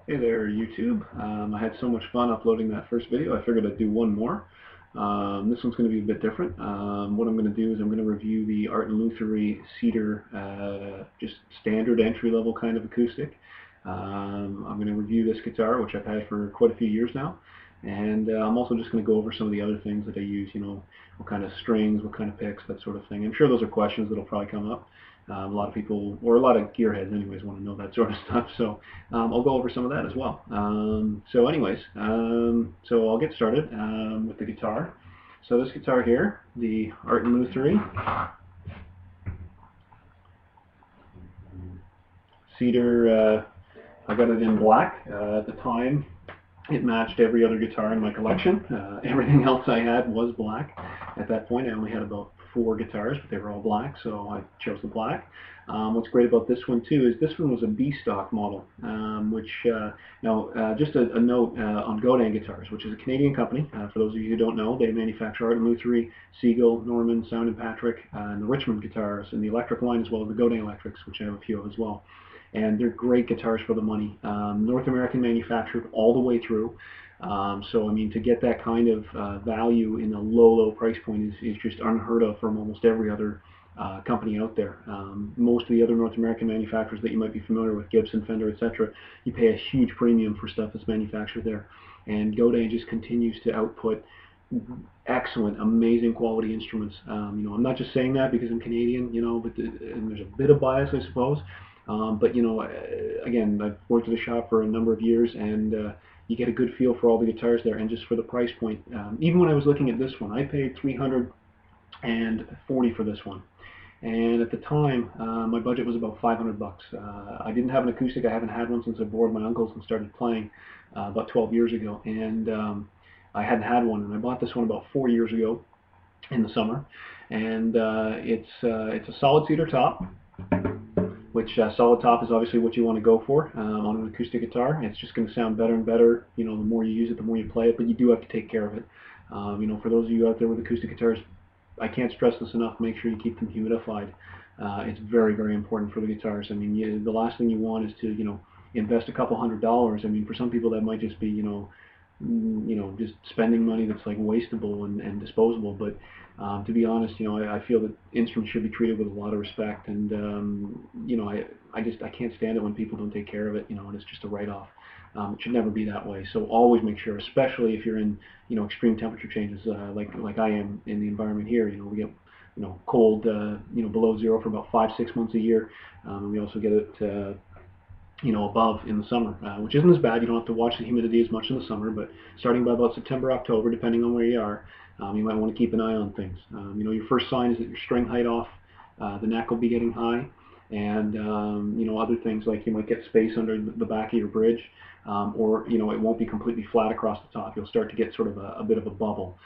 Hey there, YouTube. I had so much fun uploading that first video, I figured I'd do one more. This one's going to be a bit different. What I'm going to do is I'm going to review the Art and Lutherie Cedar, just standard entry-level kind of acoustic. I'm going to review this guitar, which I've had for quite a few years now. And I'm also just going to go over some of the other things that I use, what kind of strings, what kind of picks, that sort of thing. I'm sure those are questions that'll probably come up. A lot of people, or a lot of gearheads anyways, want to know that sort of stuff. So I'll go over some of that as well. So I'll get started with the guitar. So this guitar here, the Art and Lutherie Cedar, I got it in black. At the time, it matched every other guitar in my collection. Everything else I had was black. At that point, I only had about 4 guitars, but they were all black, so I chose the black. What's great about this one too is this one was a B stock model, which just a note on Godin guitars, which is a Canadian company. For those of you who don't know, they manufacture Art and Lutherie, Siegel, Norman, Sound and Patrick, and the Richmond guitars in the electric line, as well as the Godin electrics, which I have a few of as well. And they're great guitars for the money. North American manufactured all the way through. So I mean, to get that kind of value in a low price point is just unheard of from almost every other company out there. Most of the other North American manufacturers that you might be familiar with, Gibson, Fender, etc., you pay a huge premium for stuff that's manufactured there. And Godin just continues to output excellent, amazing quality instruments. I'm not just saying that because I'm Canadian, but and there's a bit of bias, I suppose. But again, I've worked at a shop for a number of years, and you get a good feel for all the guitars there, and just for the price point. Even when I was looking at this one, I paid $340 for this one. And at the time, my budget was about $500. I didn't have an acoustic. I haven't had one since I borrowed my uncle's and started playing about 12 years ago. And I hadn't had one, and I bought this one about 4 years ago in the summer. And it's a solid cedar top, which solid top is obviously what you want to go for on an acoustic guitar. It's just going to sound better and better, the more you use it, the more you play it, but you do have to take care of it. For those of you out there with acoustic guitars, I can't stress this enough, make sure you keep them humidified. It's very, very important for the guitars. I mean, the last thing you want is to, invest a couple $100. I mean, for some people that might just be, just spending money that's like wastable and disposable. But to be honest, I feel that instruments should be treated with a lot of respect, and I can't stand it when people don't take care of it, and it's just a write-off. It should never be that way. So always make sure, especially if you're in, extreme temperature changes, like I am in the environment here. We get, cold, below zero for about 5-6 months a year. And we also get it, above in the summer, which isn't as bad. You don't have to watch the humidity as much in the summer, but starting by about September, October, depending on where you are, you might want to keep an eye on things. Your first sign is that your string height off, the neck will be getting high, and other things like you might get space under the back of your bridge, or it won't be completely flat across the top. You'll start to get sort of a bit of a bubble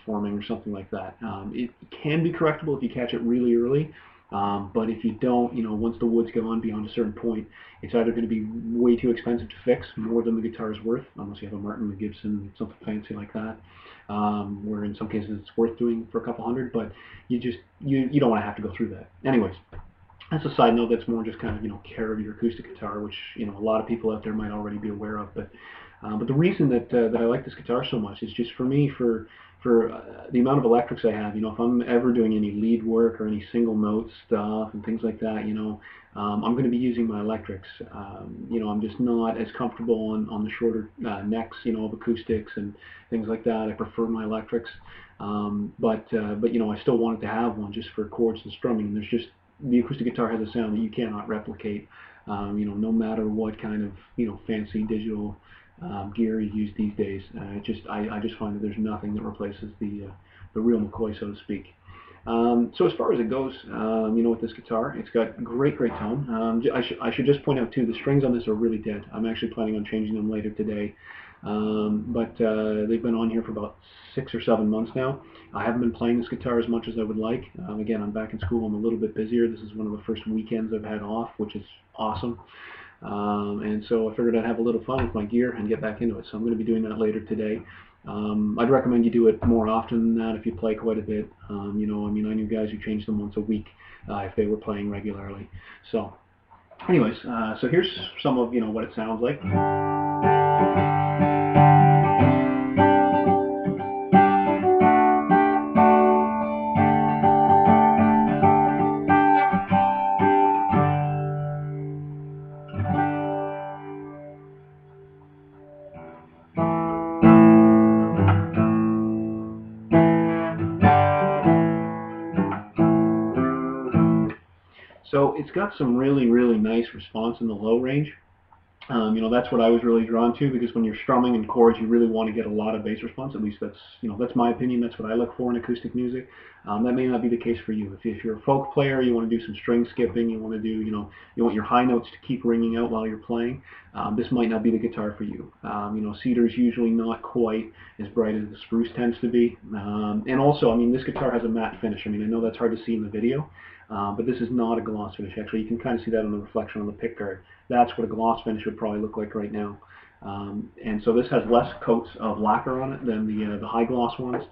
forming or something like that. It can be correctable if you catch it really early. But if you don't, once the wood's gone beyond a certain point, it's either going to be way too expensive to fix, more than the guitar is worth, unless you have a Martin, a Gibson, something fancy like that, where in some cases it's worth doing for a couple hundred, but you don't want to have to go through that. Anyways, that's a side note. That's more just kind of care of your acoustic guitar, which a lot of people out there might already be aware of. But the reason that I like this guitar so much is just for me, for the amount of electrics I have. If I'm ever doing any lead work or any single note stuff and things like that, I'm going to be using my electrics. I'm just not as comfortable on the shorter necks, of acoustics and things like that. I prefer my electrics. But I still wanted to have one just for chords and strumming. And the acoustic guitar has a sound that you cannot replicate. No matter what kind of fancy digital gear you use these days. I just find that there's nothing that replaces the real McCoy, so to speak. So as far as it goes, with this guitar, it's got great tone. I should just point out too, the strings on this are really dead. I'm actually planning on changing them later today. But they've been on here for about 6 or 7 months now. I haven't been playing this guitar as much as I would like. Again, I'm back in school. I'm a little bit busier. This is one of the first weekends I've had off, which is awesome. And so I figured I'd have a little fun with my gear and get back into it. So I'm going to be doing that later today. I'd recommend you do it more often than that if you play quite a bit. I knew guys who changed them once a week if they were playing regularly. So anyways, so here's some of what it sounds like. So it's got some really nice response in the low range. That's what I was really drawn to, because when you're strumming in chords, you really want to get a lot of bass response. At least that's my opinion. That's what I look for in acoustic music. That may not be the case for you. If you're a folk player, you want to do some string skipping. You want to do, you want your high notes to keep ringing out while you're playing. This might not be the guitar for you. Cedar is usually not quite as bright as the spruce tends to be. And also, I mean, this guitar has a matte finish. I mean, I know that's hard to see in the video, but this is not a gloss finish. Actually, you can kind of see that on the reflection on the pickguard. That's what a gloss finish would probably look like right now. And so this has less coats of lacquer on it than the high gloss ones.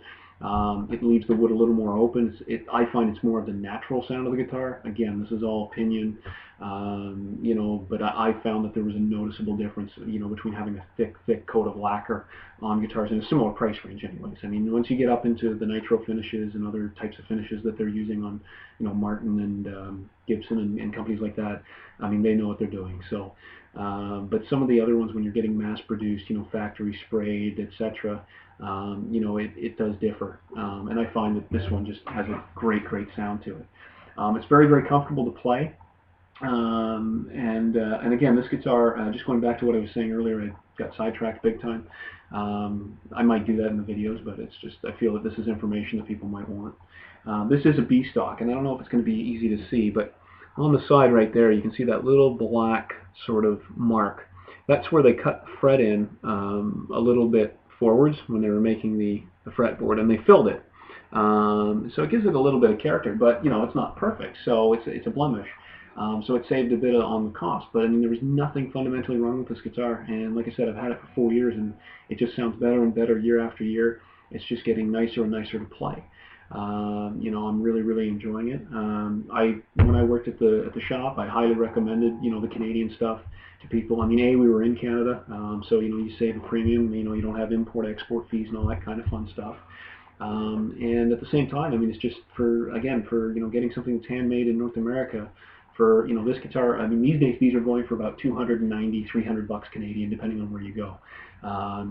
It leaves the wood a little more open. I find it's more of the natural sound of the guitar. Again, this is all opinion, but I found that there was a noticeable difference, between having a thick coat of lacquer on guitars in a similar price range anyways. I mean, once you get up into the nitro finishes and other types of finishes that they're using on, Martin and Gibson and companies like that, I mean, they know what they're doing. So, but some of the other ones, when you're getting mass produced, factory sprayed, etc., it does differ. And I find that this one just has a great sound to it. It's very comfortable to play. And again, this guitar, just going back to what I was saying earlier, I got sidetracked big time. I might do that in the videos, but it's just, I feel that this is information that people might want. This is a B stock, and I don't know if it's going to be easy to see, but on the side right there, you can see that little black sort of mark. That's where they cut the fret in a little bit forwards when they were making the fretboard, and they filled it. So it gives it a little bit of character, but it's not perfect, so it's a blemish. So it saved a bit on the cost, but I mean, there was nothing fundamentally wrong with this guitar, and like I said, I've had it for 4 years, and it just sounds better and better year after year. It's just getting nicer and nicer to play. I'm really enjoying it. When I worked at the shop, I highly recommended the Canadian stuff to people. I mean, we were in Canada, so you save a premium. You don't have import export fees and all that kind of fun stuff. And at the same time, I mean, it's just for getting something that's handmade in North America. For this guitar, I mean, these days these are going for about $290, $300 Canadian, depending on where you go.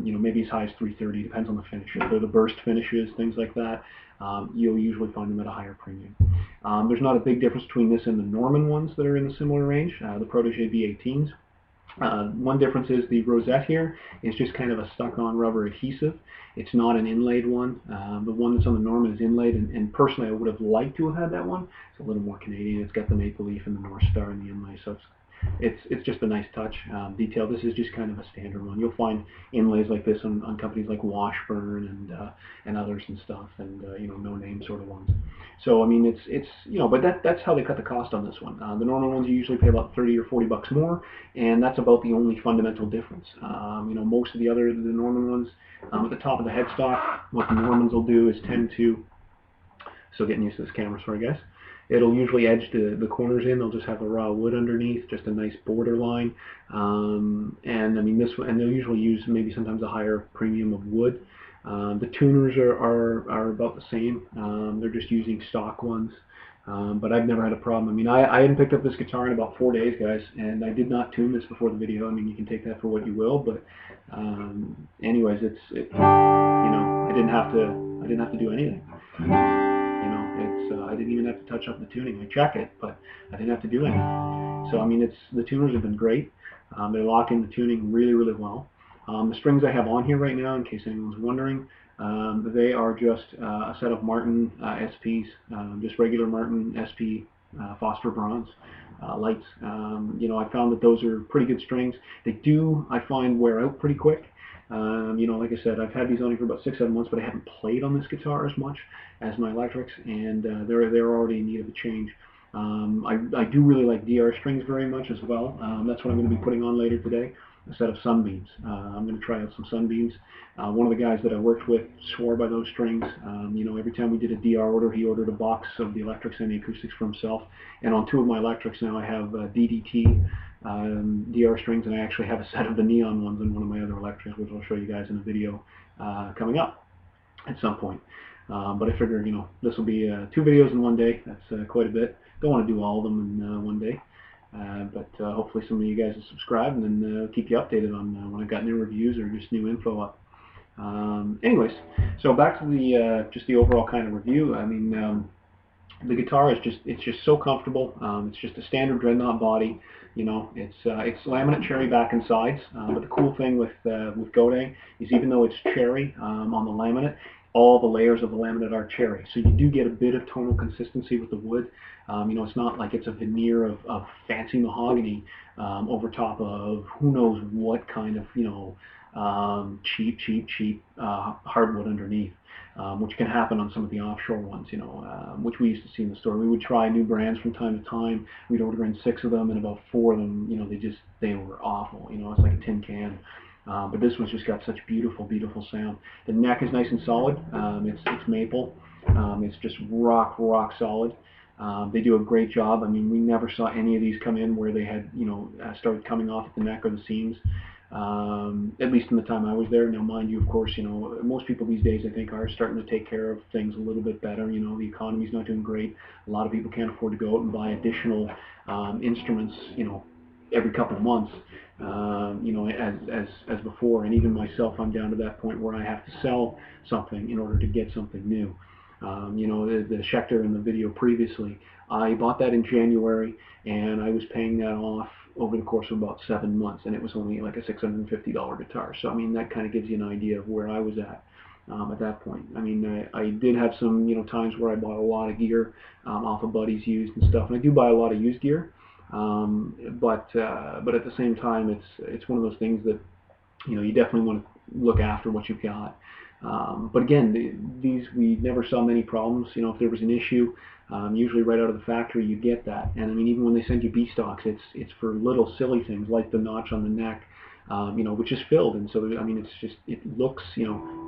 Maybe as high as $330, depends on the finish. If they're the burst finishes, things like that, you'll usually find them at a higher premium. There's not a big difference between this and the Norman ones that are in a similar range, the Protege V18s. One difference is the rosette here is just kind of a stuck-on rubber adhesive. It's not an inlaid one. The one that's on the Norman is inlaid, and personally I would have liked to have had that one. It's a little more Canadian. It's got the maple leaf and the North Star in the inlay, so it's just a nice touch detail. This is just kind of a standard one. You'll find inlays like this on companies like Washburn and others and stuff, and no name sort of ones. So I mean, it's but that's how they cut the cost on this one. The normal ones you usually pay about $30 or $40 more, and that's about the only fundamental difference. Most of the Norman ones at the top of the headstock, what the Normans will do is tend to, so getting used to this camera, sorry guys. It'll usually edge the corners in. They'll just have a raw wood underneath, just a nice border line. And I mean and they'll usually use maybe sometimes a higher premium of wood. The tuners are about the same. They're just using stock ones. But I've never had a problem. I mean, I hadn't picked up this guitar in about 4 days, guys, and I did not tune this before the video. I mean, you can take that for what you will, but anyways, I didn't have to do anything. I didn't even have to touch up the tuning. I check it, but I didn't have to do anything. So I mean, the tuners have been great. They lock in the tuning really well. The strings I have on here right now, in case anyone's wondering, they are just a set of Martin SPs, just regular Martin SP phosphor bronze lights. I found that those are pretty good strings. They do, I find, wear out pretty quick. Like I said, I've had these on here for about 6-7 months, but I haven't played on this guitar as much as my electrics, and they're already in need of a change. I do really like DR strings very much as well. That's what I'm going to be putting on later today. a set of sunbeams. I'm going to try out some sunbeams. One of the guys that I worked with swore by those strings. Every time we did a DR order, he ordered a box of the electrics and the acoustics for himself. And on two of my electrics now, I have DDT DR strings, and I actually have a set of the neon ones in one of my other electrics, which I'll show you guys in a video coming up at some point. But I figure, this will be 2 videos in one day. That's quite a bit. Don't want to do all of them in one day. But hopefully some of you guys will subscribe, and then keep you updated on when I've got new reviews or just new info up. Anyways, so back to the just the overall kind of review. I mean, the guitar is just so comfortable. It's just a standard dreadnought body. It's laminate cherry back and sides. But the cool thing with Godin is, even though it's cherry on the laminate, all the layers of the laminate are cherry. So you do get a bit of tonal consistency with the wood. It's not like it's a veneer of fancy mahogany over top of who knows what kind of, cheap hardwood underneath, which can happen on some of the offshore ones, which we used to see in the store. We would try new brands from time to time. We'd order in 6 of them, and about 4 of them, they were awful. It's like a tin can. But this one's just got such beautiful, beautiful sound. The neck is nice and solid. It's maple. It's just rock solid. They do a great job. I mean, we never saw any of these come in where they had, started coming off at the neck or the seams. At least in the time I was there. Now, mind you, of course, most people these days, I think, are starting to take care of things a little bit better. The economy's not doing great. A lot of people can't afford to go out and buy additional instruments, every couple of months, as before. And even myself, I'm down to that point where I have to sell something in order to get something new. The Schecter in the video previously, I bought that in January, and I was paying that off over the course of about 7 months, and it was only like a $650 guitar. So I mean, that kind of gives you an idea of where I was at that point. I mean, I did have some times where I bought a lot of gear off of buddies used and stuff, and I do buy a lot of used gear. But at the same time, it's one of those things that you definitely want to look after what you've got. But again, we never saw many problems. If there was an issue, usually right out of the factory you get that. And I mean, even when they send you B stocks, it's for little silly things like the notch on the neck, which is filled. And so I mean, it looks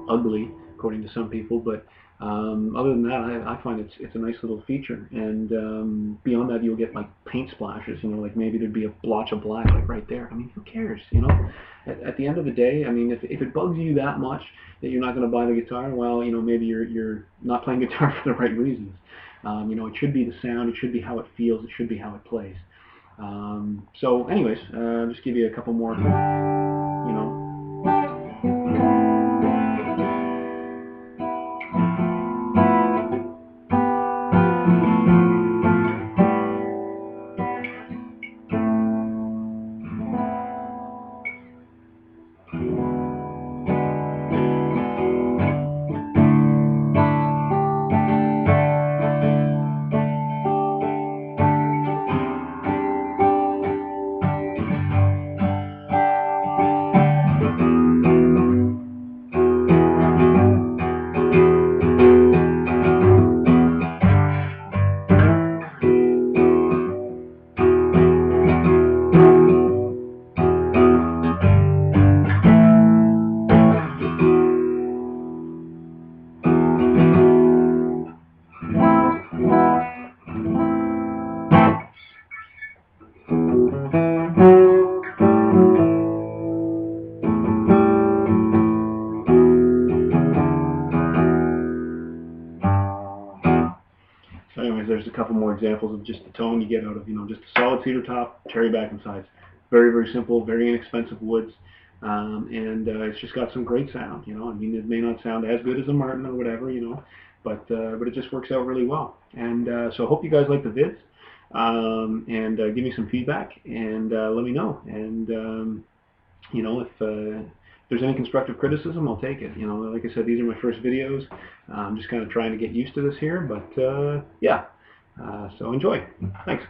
ugly according to some people, but other than that, I find it's a nice little feature. And beyond that, you'll get like paint splashes. Like maybe there'd be a blotch of black like right there. I mean, who cares? At the end of the day, I mean, if it bugs you that much that you're not going to buy the guitar, well, maybe you're not playing guitar for the right reasons. It should be the sound, it should be how it feels, it should be how it plays. So anyways, just give you a couple more, So anyways, there's a couple more examples of just the tone you get out of, just a solid cedar top, cherry back and sides. Very, very simple, very inexpensive woods. And it's just got some great sound, I mean, it may not sound as good as a Martin or whatever, but it just works out really well. And so I hope you guys like the vids, and give me some feedback, and let me know. And if there's any constructive criticism, I'll take it. Like I said, these are my first videos. I'm just kind of trying to get used to this here, but yeah. So enjoy. Thanks.